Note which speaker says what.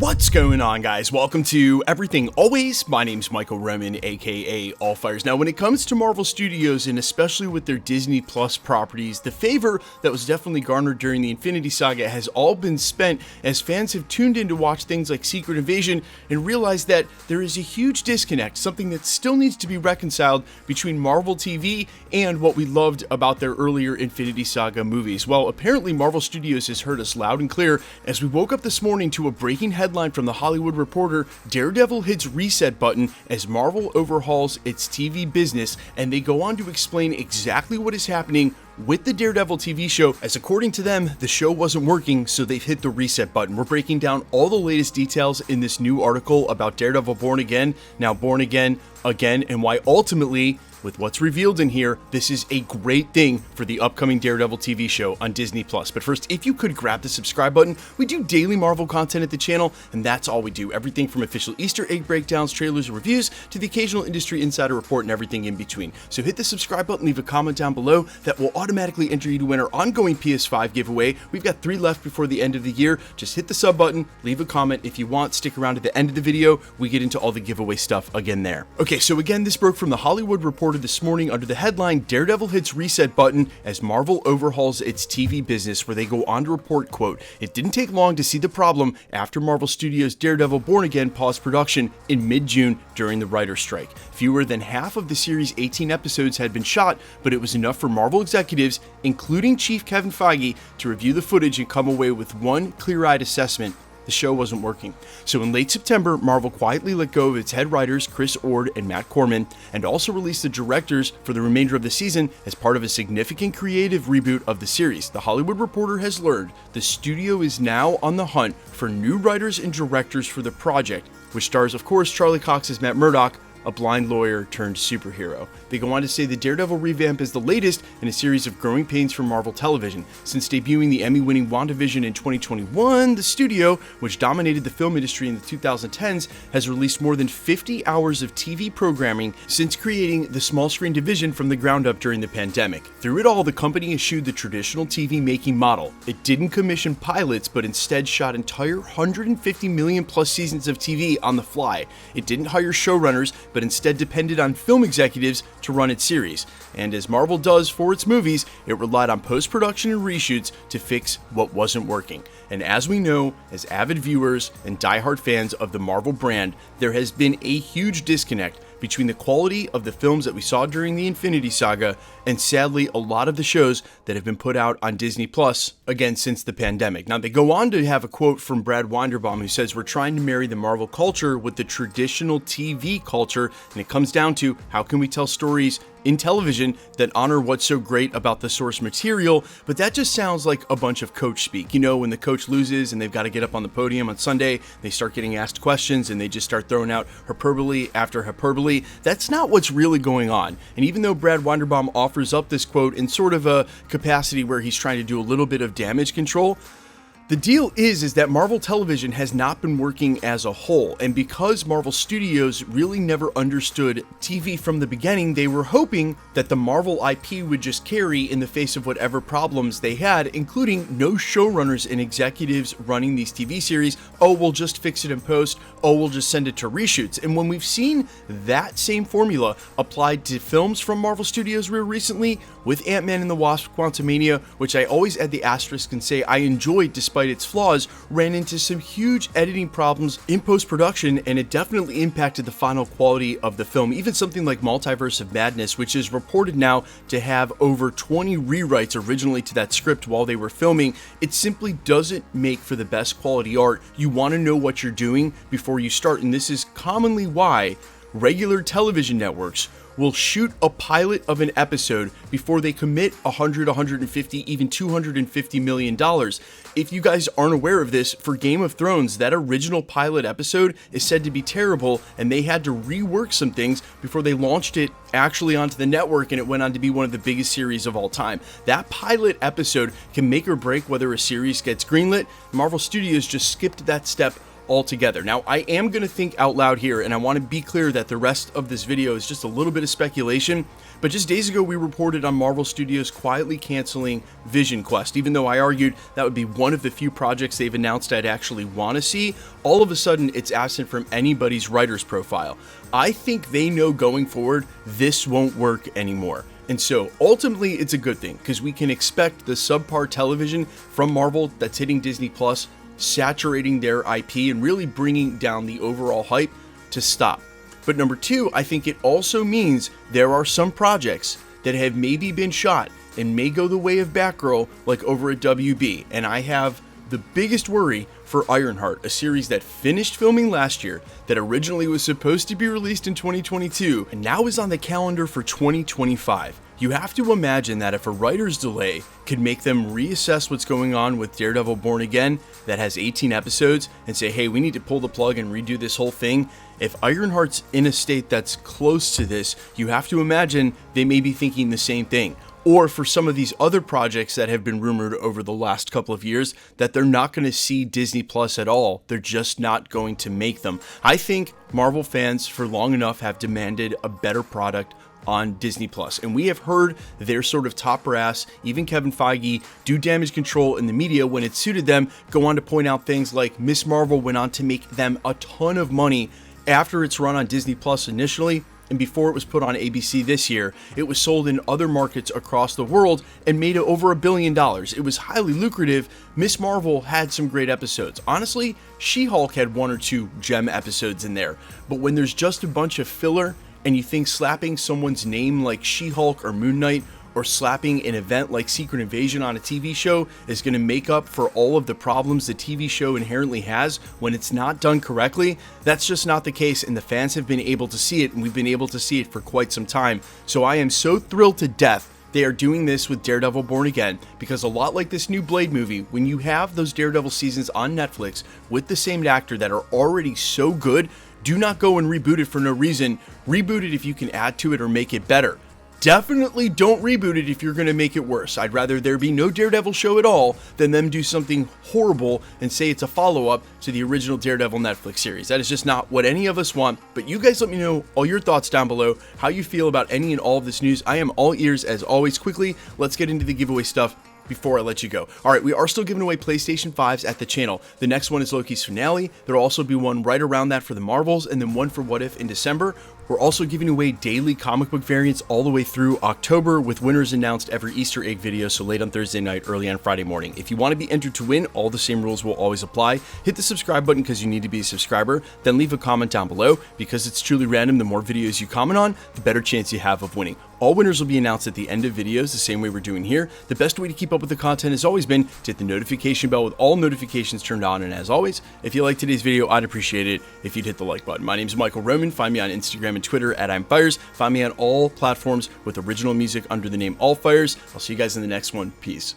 Speaker 1: What's going on, guys? Welcome to Everything Always. My name's Michael Roman, aka Allfires. Now, when it comes to Marvel Studios, and especially with their Disney Plus properties, the favor that was definitely garnered during the Infinity Saga has all been spent as fans have tuned in to watch things like Secret Invasion and realized that there is a huge disconnect, something that still needs to be reconciled between Marvel TV and what we loved about their earlier Infinity Saga movies. Well, apparently Marvel Studios has heard us loud and clear as we woke up this morning to a breaking headline from The Hollywood Reporter: Daredevil hits reset button as Marvel overhauls its TV business, and they go on to explain exactly what is happening with the Daredevil TV show, as according to them, the show wasn't working, so they've hit the reset button. We're breaking down all the latest details in this new article about Daredevil Born Again, now Born Again, and why ultimately, with what's revealed in here, this is a great thing for the upcoming Daredevil TV show on Disney Plus. But first, if you could grab the subscribe button, we do daily Marvel content at the channel, and that's all we do. Everything from official Easter egg breakdowns, trailers, and reviews, to the occasional industry insider report and everything in between. So hit the subscribe button, leave a comment down below that will automatically enter you to win our ongoing PS5 giveaway. We've got 3 left before the end of the year. Just hit the sub button, leave a comment if you want, stick around to the end of the video. We get into all the giveaway stuff again there. Okay, so again, this broke from The Hollywood Reporter this morning under the headline, Daredevil hits reset button as Marvel overhauls its TV business, where they go on to report, quote, "It didn't take long to see the problem after Marvel Studios' Daredevil Born Again paused production in mid-June during the writer's strike. Fewer than half of the series' 18 episodes had been shot, but it was enough for Marvel executives, including Chief Kevin Feige, to review the footage and come away with one clear-eyed assessment: the show wasn't working. So in late September, Marvel quietly let go of its head writers, Chris Ord and Matt Corman, and also released the directors for the remainder of the season as part of a significant creative reboot of the series. The Hollywood Reporter has learned the studio is now on the hunt for new writers and directors for the project, which stars, of course, Charlie Cox as Matt Murdock, a blind lawyer turned superhero. They go on to say the Daredevil revamp is the latest in a series of growing pains for Marvel Television. Since debuting the Emmy-winning WandaVision in 2021, the studio, which dominated the film industry in the 2010s, has released more than 50 hours of TV programming since creating the small screen division from the ground up during the pandemic. Through it all, the company eschewed the traditional TV making model. It didn't commission pilots, but instead shot entire 150 million plus seasons of TV on the fly. It didn't hire showrunners, but instead depended on film executives to run its series. And as Marvel does for its movies, it relied on post-production and reshoots to fix what wasn't working. And as we know, as avid viewers and diehard fans of the Marvel brand, there has been a huge disconnect between the quality of the films that we saw during the Infinity Saga and, sadly, a lot of the shows that have been put out on Disney Plus, again, since the pandemic. Now, they go on to have a quote from Brad Winderbaum, who says, "We're trying to marry the Marvel culture with the traditional TV culture, and it comes down to how can we tell stories in television that honor what's so great about the source material." But that just sounds like a bunch of coach speak. You know, when the coach loses and they've got to get up on the podium on Sunday, they start getting asked questions and they just start throwing out hyperbole after hyperbole. That's not what's really going on. And even though Brad Winderbaum offers up this quote in sort of a capacity where he's trying to do a little bit of damage control, the deal is that Marvel Television has not been working as a whole, and because Marvel Studios really never understood TV from the beginning, they were hoping that the Marvel IP would just carry in the face of whatever problems they had, including no showrunners and executives running these TV series. Oh, we'll just fix it in post. Oh, we'll just send it to reshoots. And when we've seen that same formula applied to films from Marvel Studios real recently, with Ant-Man and the Wasp: Quantumania, which I always add the asterisk and say I enjoyed despite its flaws, ran into some huge editing problems in post-production, and it definitely impacted the final quality of the film. Even something like Multiverse of Madness, which is reported now to have over 20 rewrites originally to that script while they were filming, it simply doesn't make for the best quality art. You want to know what you're doing before you start, and this is commonly why regular television networks will shoot a pilot of an episode before they commit 100, 150, even $250 million. If you guys aren't aware of this, for Game of Thrones, that original pilot episode is said to be terrible, and they had to rework some things before they launched it actually onto the network, and it went on to be one of the biggest series of all time. That pilot episode can make or break whether a series gets greenlit. Marvel Studios just skipped that step altogether. Now, I am going to think out loud here, and I want to be clear that the rest of this video is just a little bit of speculation, but just days ago we reported on Marvel Studios quietly canceling Vision Quest. Even though I argued that would be one of the few projects they've announced I'd actually want to see, all of a sudden it's absent from anybody's writer's profile. I think they know going forward this won't work anymore. And so ultimately it's a good thing, because we can expect the subpar television from Marvel that's hitting Disney Plus saturating their IP and really bringing down the overall hype to stop. But number two, I think it also means there are some projects that have maybe been shot and may go the way of Batgirl, like over at WB. And I have the biggest worry for Ironheart, a series that finished filming last year, that originally was supposed to be released in 2022, and now is on the calendar for 2025. You have to imagine that if a writer's delay could make them reassess what's going on with Daredevil Born Again, that has 18 episodes, and say, hey, we need to pull the plug and redo this whole thing. If Ironheart's in a state that's close to this, you have to imagine they may be thinking the same thing. Or for some of these other projects that have been rumored over the last couple of years, that they're not going to see Disney Plus at all. They're just not going to make them. I think Marvel fans for long enough have demanded a better product on Disney Plus, and we have heard their sort of top brass, even Kevin Feige, do damage control in the media when it suited them, go on to point out things like Ms. Marvel went on to make them a ton of money after its run on Disney Plus initially, and before it was put on ABC this year. It was sold in other markets across the world and made over $1 billion. It was highly lucrative. Ms. Marvel had some great episodes. Honestly, She-Hulk had 1 or 2 gem episodes in there, but when there's just a bunch of filler, and you think slapping someone's name like She-Hulk or Moon Knight, or slapping an event like Secret Invasion on a TV show is going to make up for all of the problems the TV show inherently has when it's not done correctly, that's just not the case, and the fans have been able to see it, and we've been able to see it for quite some time. So I am so thrilled to death they are doing this with Daredevil Born Again, because a lot like this new Blade movie, when you have those Daredevil seasons on Netflix with the same actor that are already so good, do not go and reboot it for no reason. Reboot it if you can add to it or make it better. Definitely don't reboot it if you're going to make it worse. I'd rather there be no Daredevil show at all than them do something horrible and say it's a follow-up to the original Daredevil Netflix series. That is just not what any of us want. But you guys let me know all your thoughts down below, how you feel about any and all of this news. I am all ears as always. Quickly, let's get into the giveaway stuff before I let you go. All right, we are still giving away PlayStation 5s at the channel. The next one is Loki's finale. There'll also be one right around that for the Marvels, and then one for What If in December. We're also giving away daily comic book variants all the way through October, with winners announced every Easter egg video, so late on Thursday night, early on Friday morning. If you want to be entered to win, all the same rules will always apply. Hit the subscribe button because you need to be a subscriber, then leave a comment down below. Because it's truly random, the more videos you comment on, the better chance you have of winning. All winners will be announced at the end of videos, the same way we're doing here. The best way to keep up with the content has always been to hit the notification bell with all notifications turned on, and as always, if you liked today's video, I'd appreciate it if you'd hit the like button. My name is Michael Roman. Find me on Instagram and Twitter at I'mFires. Find me on all platforms with original music under the name All Fires. I'll see you guys in the next one. Peace.